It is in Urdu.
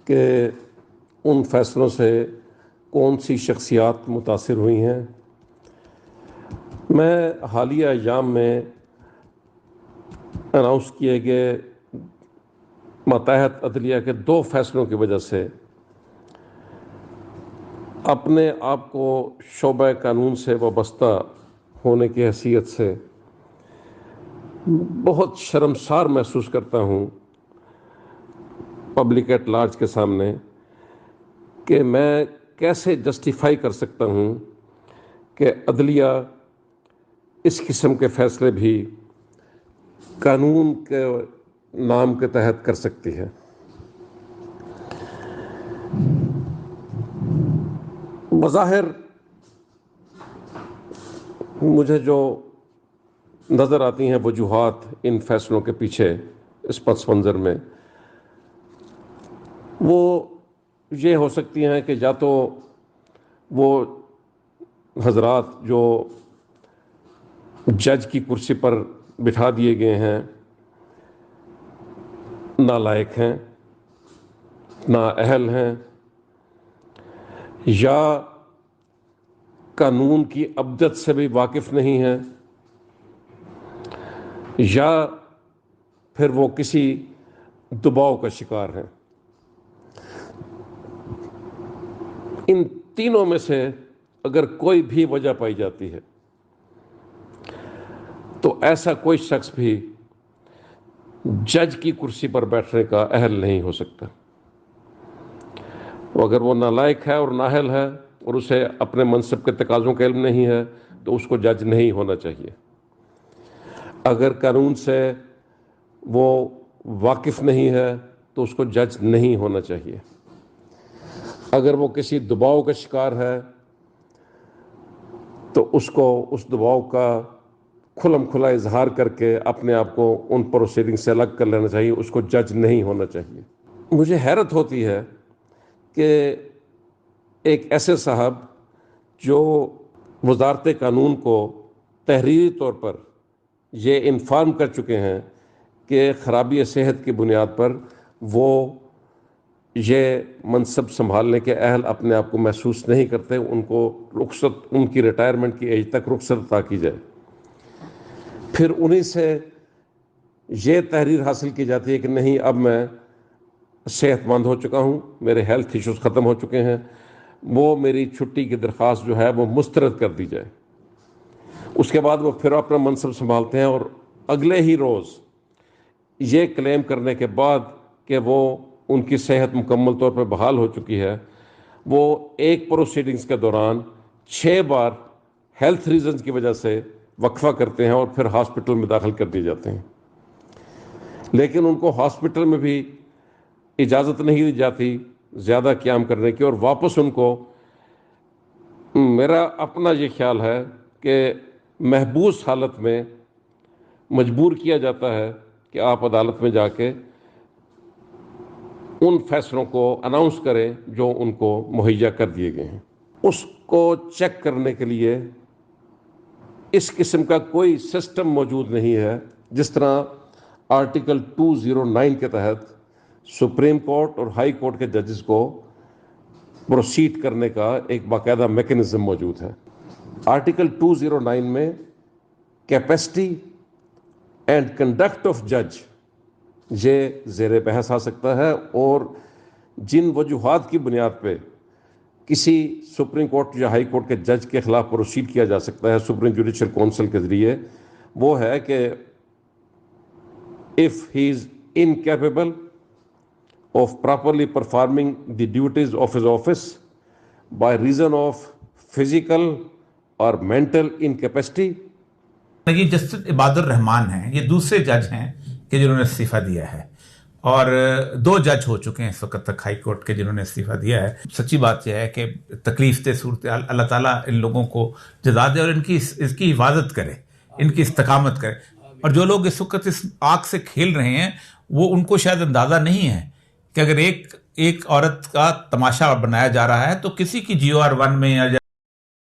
کہ ان فیصلوں سے کون سی شخصیات متاثر ہوئی ہیں۔ میں حالیہ ایام میں اناؤنس کیے گئے ماتحت عدلیہ کے 2 فیصلوں کی وجہ سے اپنے آپ کو شعبہ قانون سے وابستہ ہونے کی حیثیت سے بہت شرمسار محسوس کرتا ہوں پبلک ایٹ لارج کے سامنے کہ میں کیسے جسٹیفائی کر سکتا ہوں کہ عدلیہ اس قسم کے فیصلے بھی قانون کے نام کے تحت کر سکتی ہے۔ بظاہر مجھے جو نظر آتی ہیں وجوہات ان فیصلوں کے پیچھے اس پس منظر میں، وہ یہ ہو سکتی ہیں کہ یا تو وہ حضرات جو جج کی کرسی پر بٹھا دیے گئے ہیں نالائق ہیں، نااہل ہیں، یا قانون کی ابجد سے بھی واقف نہیں ہیں، یا پھر وہ کسی دباؤ کا شکار ہیں۔ ان تینوں میں سے اگر کوئی بھی وجہ پائی جاتی ہے تو ایسا کوئی شخص بھی جج کی کرسی پر بیٹھنے کا اہل نہیں ہو سکتا۔ اگر وہ نالائق ہے اور نااہل ہے اور اسے اپنے منصب کے تقاضوں کا علم نہیں ہے تو اس کو جج نہیں ہونا چاہیے۔ اگر قانون سے وہ واقف نہیں ہے تو اس کو جج نہیں ہونا چاہیے۔ اگر وہ کسی دباؤ کا شکار ہے تو اس کو اس دباؤ کا کھلم کھلا اظہار کر کے اپنے آپ کو ان پروسیڈنگ سے الگ کر لینا چاہیے، اس کو جج نہیں ہونا چاہیے۔ مجھے حیرت ہوتی ہے کہ ایک ایسے صاحب جو وزارت قانون کو تحریری طور پر یہ انفارم کر چکے ہیں کہ خرابی صحت کی بنیاد پر وہ یہ منصب سنبھالنے کے اہل اپنے آپ کو محسوس نہیں کرتے، ان کو رخصت، ان کی ریٹائرمنٹ کی ایج تک رخصت عطا کی جائے، پھر انہی سے یہ تحریر حاصل کی جاتی ہے کہ نہیں، اب میں صحت مند ہو چکا ہوں، میرے ہیلتھ ایشوز ختم ہو چکے ہیں، وہ میری چھٹی کی درخواست جو ہے وہ مسترد کر دی جائے۔ اس کے بعد وہ پھر اپنا منصب سنبھالتے ہیں اور اگلے ہی روز یہ کلیم کرنے کے بعد کہ وہ ان کی صحت مکمل طور پر بحال ہو چکی ہے، وہ ایک پروسیڈنگز کے دوران 6 بار ہیلتھ ریزنز کی وجہ سے وقفہ کرتے ہیں اور پھر ہاسپٹل میں داخل کر دیے جاتے ہیں۔ لیکن ان کو ہاسپٹل میں بھی اجازت نہیں دی جاتی زیادہ قیام کرنے کی، اور واپس ان کو، میرا اپنا یہ خیال ہے کہ محبوس حالت میں مجبور کیا جاتا ہے کہ آپ عدالت میں جا کے ان فیصلوں کو اناؤنس کریں جو ان کو مہیا کر دیے گئے ہیں۔ اس کو چیک کرنے کے لیے اس قسم کا کوئی سسٹم موجود نہیں ہے جس طرح آرٹیکل 209 کے تحت سپریم کورٹ اور ہائی کورٹ کے ججز کو پروسیڈ کرنے کا ایک باقاعدہ میکنزم موجود ہے۔ آرٹیکل 209 میں کیپیسٹی اینڈ کنڈکٹ آف جج یہ زیر بحث آ سکتا ہے، اور جن وجوہات کی بنیاد پہ کسی سپریم کورٹ یا ہائی کورٹ کے جج کے خلاف پروسیڈ کیا جا سکتا ہے سپریم جوڈیشل کونسل کے ذریعے، وہ ہے کہ if he is incapable of properly performing the duties of his office by reason of physical or mental incapacity۔ یہ جسٹس عباد الرحمان ہیں، یہ دوسرے جج ہیں کہ جنہوں نے استعفیٰ دیا ہے، اور 2 جج ہو چکے ہیں اس وقت تک ہائی کورٹ کے جنہوں نے استعفیٰ دیا ہے۔ سچی بات یہ ہے کہ تکلیف دہ صورتحال، اللہ تعالیٰ ان لوگوں کو جزا دے اور اس کی حفاظت کرے، ان کی استقامت کرے۔ اور جو لوگ اس وقت اس آگ سے کھیل رہے ہیں، وہ ان کو شاید اندازہ نہیں ہے کہ اگر ایک عورت کا تماشا بنایا جا رہا ہے تو کسی کی GOR 1 میں یا